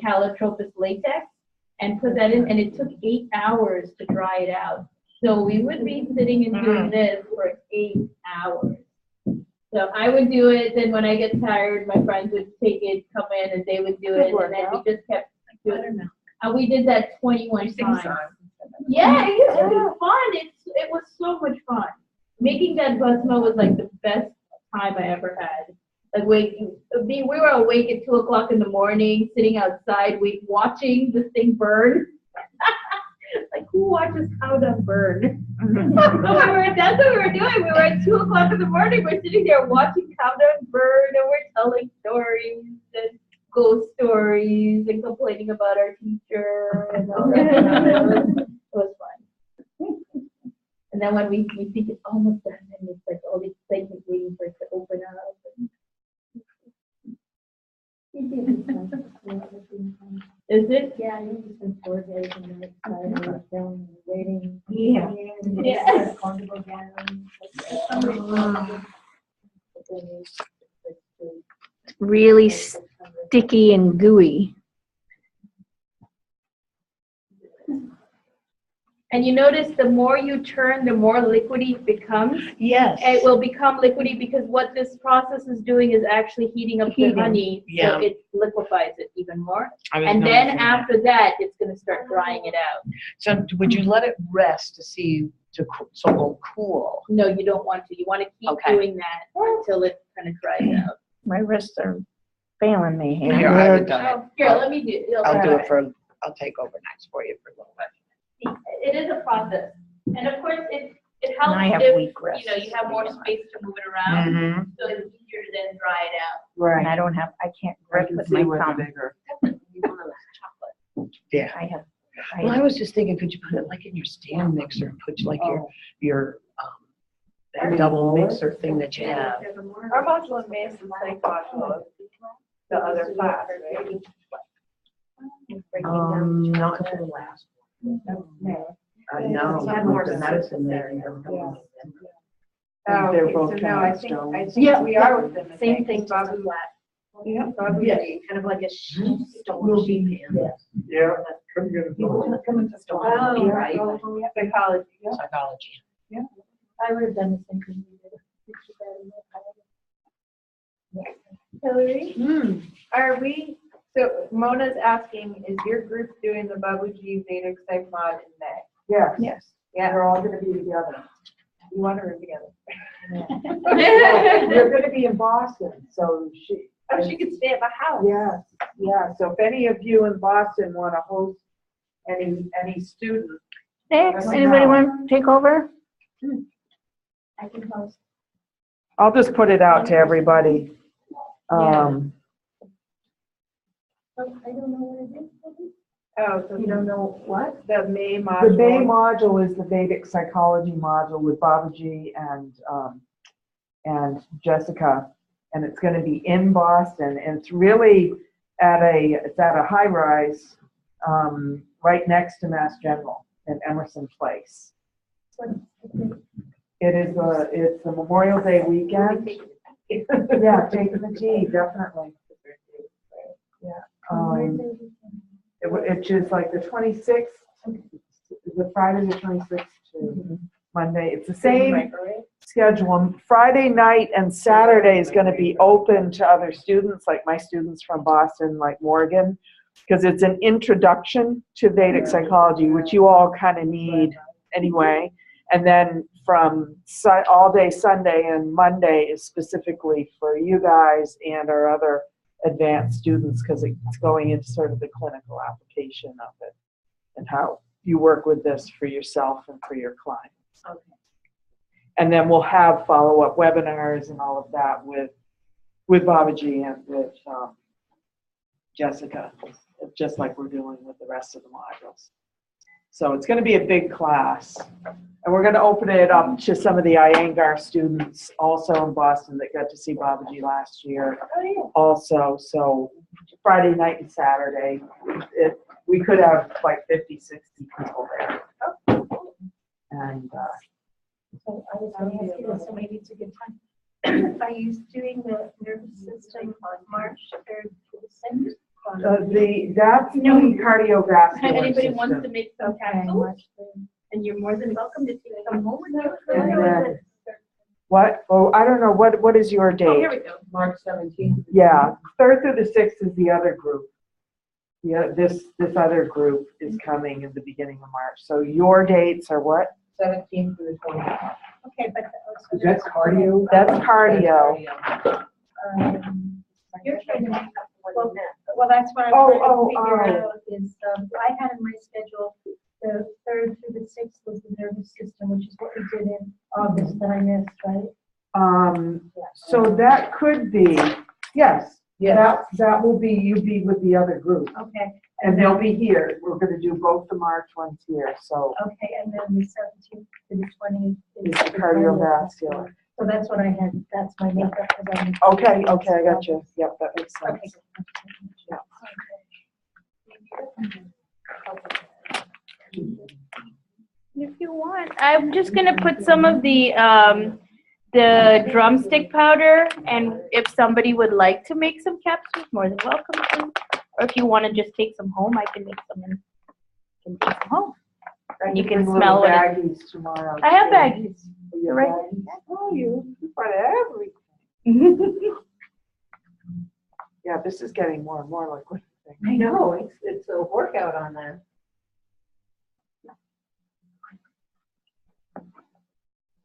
calotropis latex and put that in, and it took 8 hours to dry it out. So we would be sitting and doing this for 8 hours. So I would do it, then when I get tired, my friends would take it, come in, and they would do it, and then we just kept doing it. And we did that 21 times. Yeah, it used to be fun. It was so much fun. Making that basma was like the best time I ever had. Like we were awake at 2 o'clock in the morning, sitting outside, watching this thing burn. Like, who watches cow dung burn? That's what we were doing. We were at 2 o'clock in the morning. We're sitting there watching cow dung burn, and we're telling stories and ghost stories and complaining about our teacher and all that. It was fun. And then when we think it's almost done, and it's like all the excitement waiting for it to open up. Is it? Yeah, you just been 4 days and then I was down waiting. Yeah. Yeah. Comfortable down. Really sticky and gooey. And you notice the more you turn, the more liquidy it becomes. Yes. It will become liquidy because what this process is doing is actually heating up the honey, Yeah. so it liquefies it even more. I was And noticing then that. after that, it's going to start drying it out. So would you let it rest to see, so it'll cool? No, you don't want to. You want to keep Okay. doing that until it kind of dries out. My wrists are failing me here. Here, I haven't done it. Oh, here, let me do it. I'll do it for I'll take over next for you for a little bit. It is a process. And of course, it And I helps have if, weak wrists. you have more space to move it around, Mm-hmm. so it's easier to then dry it out. And I don't have, I can't I grip can with see my with thumb. bigger. Yeah. I have, Well, I was just thinking, could you put it like in your stand mixer and put like your that double mixer thing that you have? Our module in Mason is like module, the other class, right? Not for the last. I know. It's had more the medicine there. And they're Okay, both so no, I think Yeah, we are with them. same thing, Bob just a flat. Yeah, Bob would be kind of like a stone sheet pan. Yeah. Couldn't get it. Oh, right. Psychology. Psychology. I would have done the same thing you did. Hillary, are we, so Mona's asking, is your group doing the Babuji Vedic Psych Mod in May? Yes, Yes. Yeah, they're all gonna be together. you want to room together. We're gonna be in Boston, so she. Oh, she could stay at my house. Yes, yeah, so if any of you in Boston wanna host any student, Next, anybody want to take over? I can host. I'll just put it out to everybody. I don't know what it is. Oh, so you don't know what? The May The module. Bay module is the Vedic psychology module with Babaji and Jessica, and it's going to be in Boston, and it's really at a high rise right next to Mass General in Emerson Place. It's a Memorial Day weekend. Yeah, taking the tea, definitely. Yeah. It's just like the 26th, the Friday the 26th to Monday. It's the same schedule. Friday night and Saturday is going to be open to other students, like my students from Boston, like Morgan, because it's an introduction to Vedic psychology, which you all kind of need anyway. And then from all day Sunday and Monday is specifically for you guys and our other advanced students, because it's going into sort of the clinical application of it and how you work with this for yourself and for your clients. Okay. And then we'll have follow-up webinars and all of that with Babaji and with Jessica, just like we're doing with the rest of the modules. So it's going to be a big class. And we're going to open it up to some of the Iyengar students also in Boston that got to see Babaji last year. Also, so Friday night and Saturday, we could have like 50, 60 people there. And So I was going to ask you this, so maybe it's a good time. Are you doing the nervous system on March 3rd to the 6th? that's the cardiovascular Anybody system. wants to make some Okay, capsules, March 3rd. and you're more than welcome to take some home with you. And then- What? Oh, I don't know. What is your date? Oh, here we go. March 17th. Yeah, 3rd through the 6th is the other group. Yeah, this other group is coming in the beginning of March. So your dates are what? 17th through the 20th. Okay, but. Is that cardio? That's cardio. You're trying to make up for that. Well, that's what I'm trying to figure out is, I had in my schedule, the 3rd through the 6th was the nervous system, which is what we did in August that I missed, right? So that could be, yes, that will be, you be with the other group. Okay, And they'll be here. We're gonna do both the March ones here, so okay, and then the 17th to the 20th is it's the cardiovascular. So that's what I had, that's my makeup. 'cause I'm- Okay, I got you. Yep, that makes Okay. sense. If you want, I'm just gonna put some of the drumstick powder, and if somebody would like to make some capsules, more than welcome to. Or if you want to just take some home, I can make some and can take some home. And you can Bring smell little what it. baggies tomorrow. I have baggies. You have Right. baggies? Oh, you part of everything. Yeah, this is getting more and more like what you think. I know, it's a workout on that.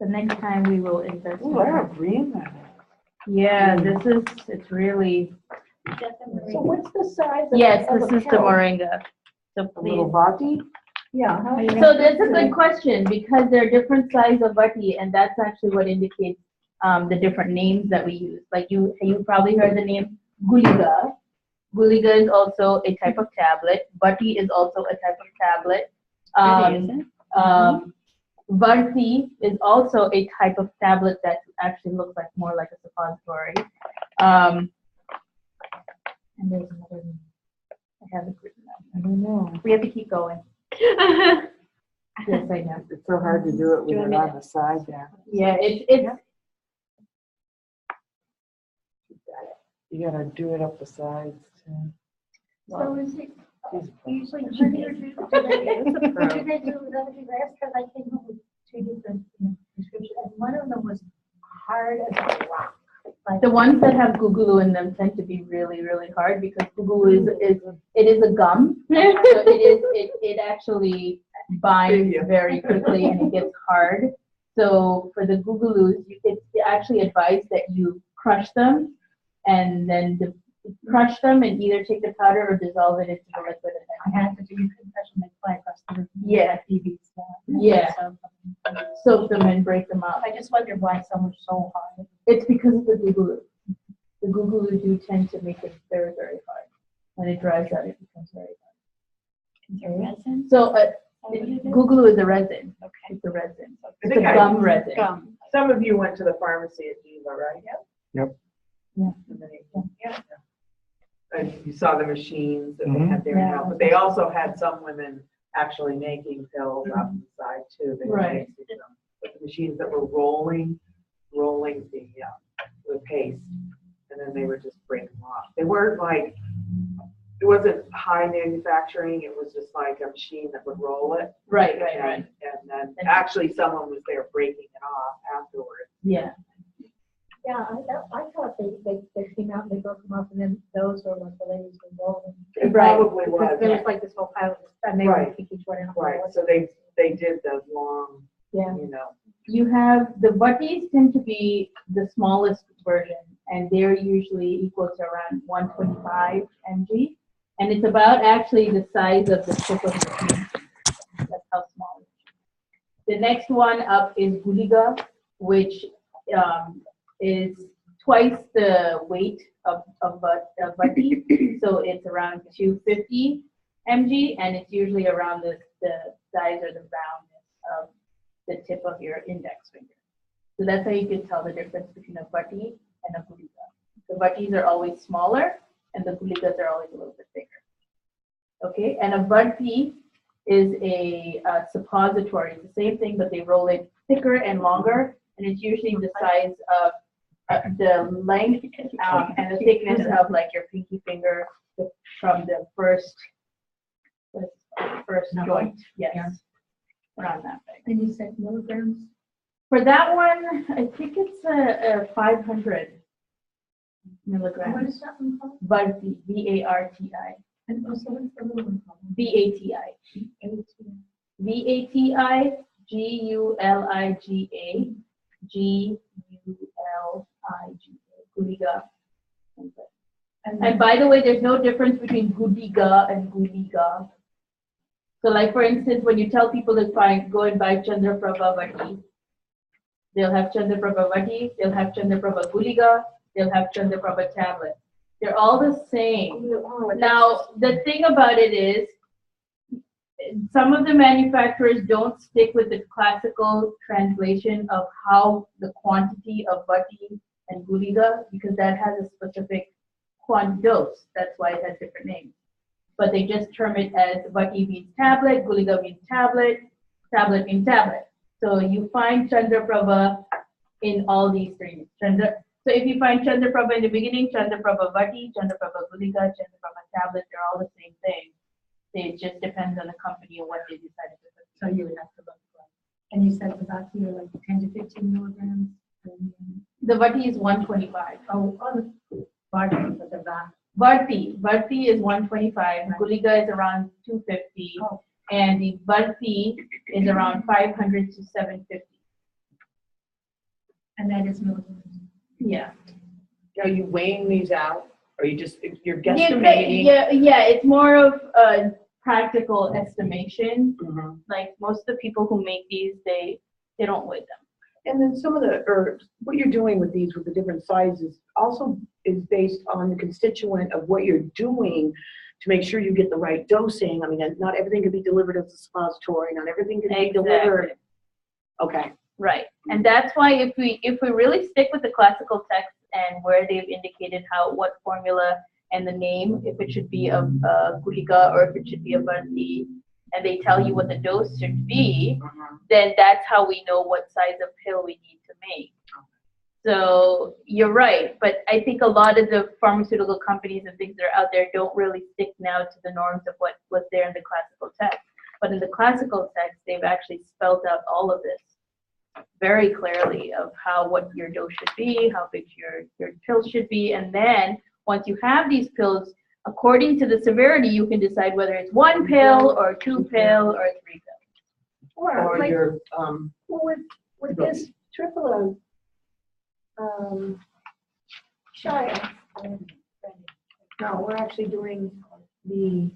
The next time we will invest. Ooh, I have green that. Yeah, it's really, So what's the size of? yes, of this a is the pill? moringa. So A little please. vati? Yeah. So that's a good question because there are different sizes of vati, and that's actually what indicates the different names that we use. Like you probably heard the name guliga. Guliga is also a type of tablet. Vati is also a type of tablet. Varti is also a type of tablet that actually looks like more like a suppository. And there's another one. I haven't written that. I don't know. We have to keep going. Yes, I know. It's so hard to do it with it on the side there. Yeah, it's You gotta do it up the sides too. So is it She's a pro. usually honey or do they do with other people? That's because I came up with two different prescriptions, and one of them was hard as a rock. Like, the ones that have gugulu in them tend to be really, really hard because gugulu is a gum. So it actually binds very quickly and it gets hard. So for the gugulus, it's actually advised that you crush them and then crush them and either take the powder or dissolve it into the liquid. I had to do concussion and fly across the room. Yeah. TV stuff. Yeah. So, Soak them and break them up. I just wondered why some were so hard. It's because of the gugulu. The gugulu do tend to make it very, very hard. When it dries out, it becomes very hard. Is there resin? So gugulu is a resin. Okay. It's a resin. It's a gum resin. Gum. Some of you went to the pharmacy at Geneva, right? Yep. Yeah. And you saw the machines that they had there now, but they also had some women actually making pills off the side too. They were Right. mixing them. But the machines that were rolling the paste, and then they would just break them off. They weren't like, it wasn't high manufacturing, it was just like a machine that would roll it. Right. And then actually someone was there breaking it off afterwards. Yeah. Yeah, I thought they came out and they broke them up, and then those were what the ladies were rolling. It Right. probably Because was. there was like this whole pile of stuff, and they would Right. pick each one out. Right, so they did those long, Yeah. you know. You have the vatis tend to be the smallest version, and they're usually equal to around 125 mg, and it's about actually the size of the tip of your finger. That's how small it is. The next one up is guliga, which is twice the weight of vati, so it's around 250 mg, and it's usually around the size or the roundness of the tip of your index finger. So that's how you can tell the difference between a vati and a guliga. The vatis are always smaller, and the guligas are always a little bit bigger. Okay, and a vati is a suppository. It's the same thing, but they roll it thicker and longer, and it's usually the size of the length and the thickness of like your pinky finger from the first joint. Yes, around that big. And you said milligrams? For that one, I think it's a 500 What milligrams. is that one called? Varti, V-A-R-T-I. And also, what's the little one called? V-A-T-I. V-A-T-I, G-U-L-I-G-A, G-U-L-I-G-A, Guliga. And by the way, there's no difference between Guliga and Guliga. So like for instance, when you tell people to go and buy Chandraprabha Vati, they'll have Chandraprabha Vati, they'll have Chandraprabha Guliga, they'll have Chandraprabha tablet. They're all the same. Now, the thing about it is, some of the manufacturers don't stick with the classical translation of how the quantity of vati and guliga, because that has a specific dose. That's why it has different names. But they just term it as vati means tablet, guliga means tablet, tablet means tablet. So you find Chandraprabha in all these three. So if you find Chandraprabha in the beginning, Chandraprabha vati, Chandraprabha guliga, Chandraprabha tablet, they're all the same thing. It just depends on the company and what they decided to put. So you would have to look for. And you said the vati are like 10 to 15 milligrams? The vati is 125. Oh, the vati, but the vati. Vati is 125. Guliga is around 250. Oh. And the vati is around 500 to 750. And that is milligrams. Yeah. Are you weighing these out? Or you're Yeah, guesstimating? yeah, it's more of practical estimation. Mhm. Like most of the people who make these, they don't weigh them. And then some of the, or what you're doing with these, with the different sizes, also is based on the constituent of what you're doing to make sure you get the right dosing. I mean, not everything can be delivered as a suppository, not everything can be delivered. Okay. Right, and that's why if we really stick with the classical text and where they've indicated what formula and the name, if it should be a gulika or if it should be a bandi, and they tell you what the dose should be, then that's how we know what size of pill we need to make. So you're right, but I think a lot of the pharmaceutical companies and things that are out there don't really stick now to the norms of what was there in the classical text. But in the classical text, they've actually spelled out all of this very clearly of what your dose should be, how big your pill should be, and then once you have these pills, according to the severity, you can decide whether it's 1 pill or 2 pill or 3 pills. Or Like, your, well, with this triple Shia, no, we're actually doing the,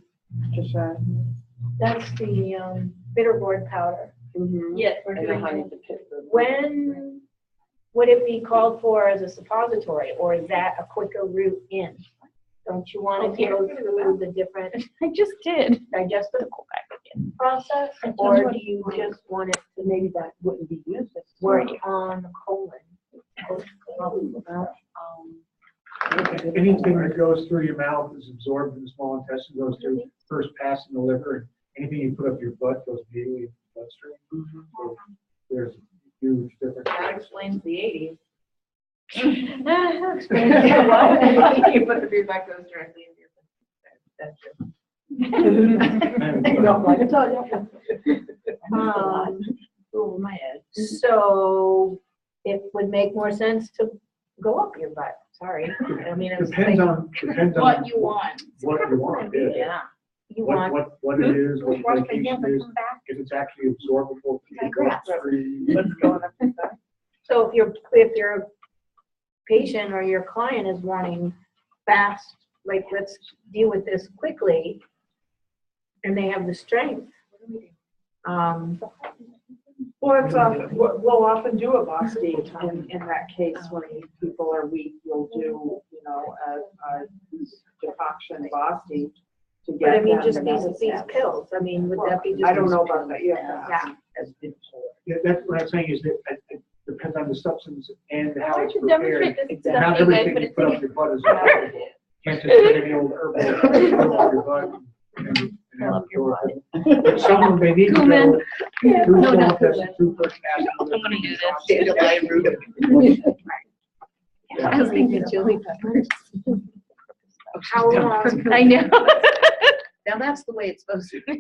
that's the bitter gourd powder. Yes, we're and the doing honey, it. the pit, the- When would it be called for as a suppository, or is that a quicker route in? Don't you want to go through the different I just did. digestive process, or do you just want it to Maybe that wouldn't be used as. work on the colon? Anything that goes through your mouth is absorbed in the small intestine, goes through first pass in the liver. Anything you put up your butt goes immediately in the bloodstream. So there's a huge difference. That explains the 80s. What? You put the beer back goes directly into your. That's true. No, like I told you. Over my head. So it would make more sense to go up your butt. Sorry. I mean, it's Depends like, on What you want. what you want. Yeah. yeah. You want, What it is, what the wash my hands medication and is, come back. if it's actually absorbable. Digress. What's going on? So if your patient or your client is wanting fast, like let's deal with this quickly, and they have the strength. Well, it's, we'll often do a Basti in that case when people are weak, you'll do, a decoction Basti to But get I mean, them just the these medicine. pills, I mean, would that be just? I don't know these about that, pills? yeah. Yeah. Yeah, that's what I'm saying is that it depends on the substance and Why how don't it's you prepared. demonstrate this And not stuff, you guys, everything but you it's put in up your butt is absorbable. Can't just put any old herbal up your butt and Pull up your absorb it. But some of them, they need to Cumin. go through No, small not intestine, through first pass. I'm gonna do this. Dandelion root. Yeah. I was thinking chili peppers. How long? I know. Now that's the way it's supposed to be.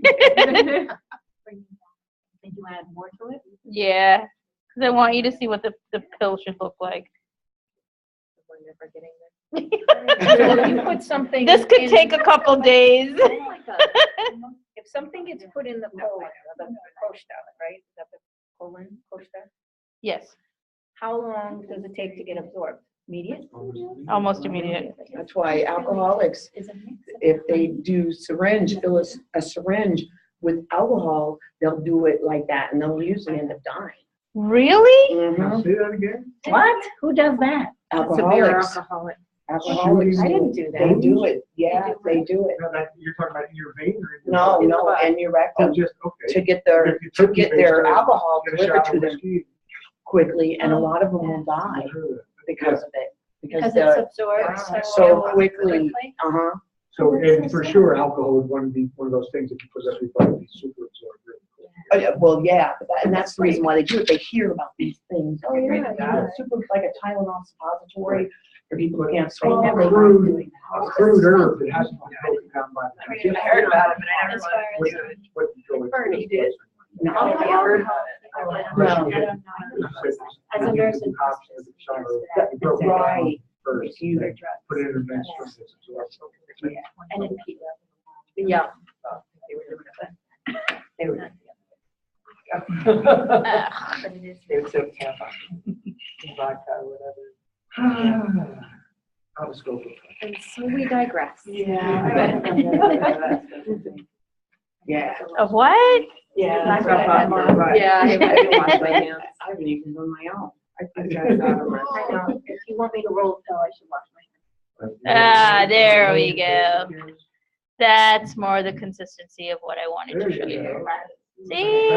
Did you add more to it? Yeah, because I want you to see what the pill should look like. We're never getting there. So if you put something. This could in- take a couple days. If something gets put in the colon, the koshta, right? Is that the colon, koshta? Yes, How long does it take to get absorbed? Immediate? almost immediate. That's why alcoholics, if they do fill a syringe with alcohol, they'll do it like that and they'll usually end up dying. Really? Now, say that again? What? Who does that? Alcoholics, alcoholic. alcoholics, I didn't do they that. do it, yeah, they do it. No, you're talking about in your vein or in your No, body? no, and your Oh, rectum, just, okay. to get their alcohol Get a delivered shot to of them whiskey. quickly, and a lot of them will die because of it. Because Because it's the, absorbed so quickly, uh-huh. So, and for sure, alcohol would be one of those things that you put up your body, be super absorbed. really quick. Oh, yeah, well, yeah, and that's the reason why they do it. They hear about these things. Oh, yeah, yeah. Super, like a Tylenol suppository for people who can't But swallow. a They crude- mind doing A that. crude herb that hasn't been broken down by the. I mean, I heard about it, but I never As far wanted to as- do it. What you go Bernie into. did. No. Oh, I yeah. heard about it. No. As a nurse and Right. First, You- put it in a nice string. And then pee. Yeah. They were not. Ugh. They would say Tampa, vodka, whatever. I'll just go for it. And so we digress. Yeah. Yeah. Of what? Yeah. Stuff on your butt. Yeah, I wash my hands. I haven't even done my own. I think that's out of it. I know, if you want me to roll pill, I should wash my hands. Ah, there we go. That's more the consistency of what I wanted to show you. See?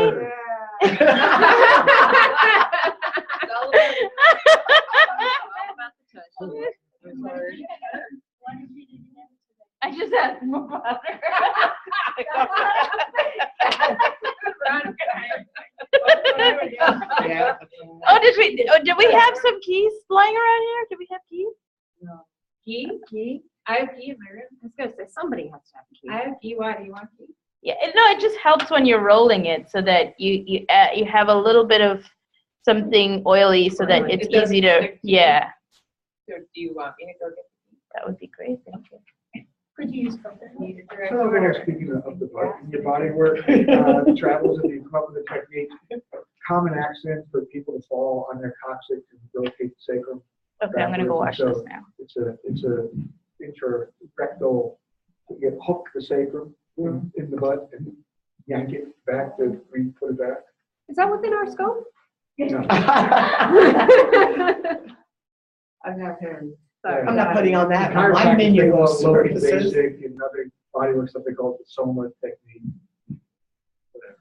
I just had more butter. Yeah. Did we have some keys lying around here? Did we have keys? Key? I have key in my room. I was gonna say, somebody has to have a key. I have key. Why do you want key? Yeah, no, it just helps when you're rolling it so that you have a little bit of something oily so that it's It doesn't easy to, stick to you. yeah, So do you want me to go get that would be great, thank you. Could you use something? So we're not speaking of the body, your body work, travels, and you come up with a technique, common accent for people to fall on their coccyx and rotate the sacrum. Okay, I'm gonna go wash this now. It's a intrarectal, you hook the sacrum in the butt and yank it back to put it back. Is that within our scope? No. I have him. I'm not putting on that. Chiropractic, My they menu call of it low services. basic, and other body work stuff they call it the soma technique. Whatever.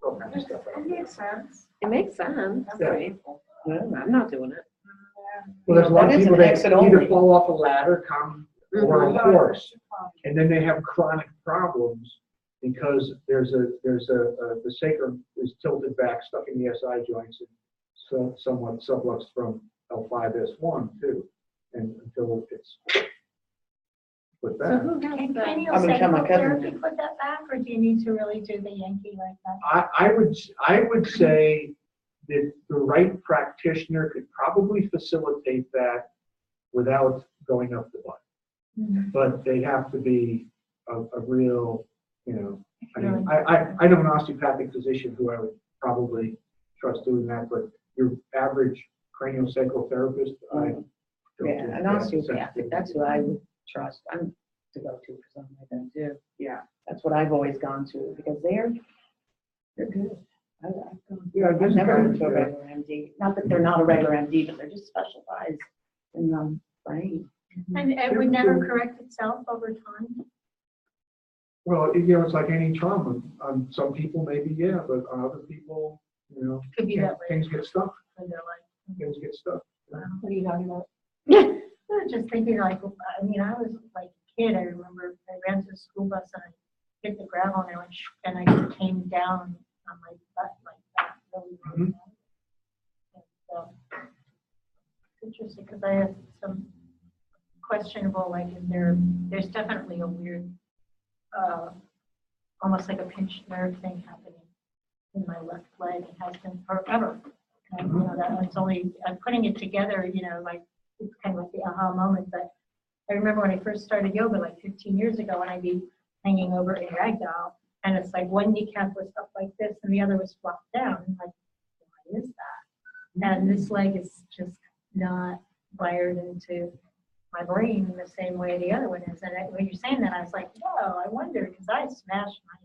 All kinds of stuff. It makes sense. It makes sense. Yeah. I'm not doing it. Well, there's a lot That of is people an that exit either only. fall off a ladder, come, or a horse, and then they have chronic problems because the sacrum is tilted back, stuck in the SI joints, and so somewhat sublux from L5S1 too, and until it's put back. Can I'm cranial gonna tell my sacral cousin. therapy put that back, or do you need to really do the Yankee like that? I would say that the right practitioner could probably facilitate that without going up the butt. But they have to be a real, I mean, I know an osteopathic physician who I would probably trust doing that, but your average craniosacral therapist, I don't Yeah, think an that's osteopathic, that's who I would trust. I'm to go to for something like that too. Yeah. That's what I've always gone to because they're good. I've Yeah, I've this never guy, been to a regular MD. Not that they're not a regular MD, but they're just specialized in the brain. And it would never correct itself over time? Well, it's like any trauma. On some people, maybe, yeah, but on other people, Could be that way things get stuck. in their life. Things get stuck. What are you talking about? I was just thinking I was like a kid, I remember I ran to the school bus and I hit the gravel and I went, and I just came down on my butt like that, really bad. And so, it's interesting, because I have some questionable, like, there's definitely a weird, almost like a pinched nerve thing happening in my left leg. It has been forever. And, that it's only, I'm putting it together, like, it's kind of like the aha moment. But I remember when I first started yoga, like 15 years ago, and I'd be hanging over in ragdoll, and it's like one kneecap was up like this and the other was flopped down. I'm like, what is that? And this leg is just not wired into my brain in the same way the other one is. And when you're saying that, I was like, whoa, I wonder, because I smashed my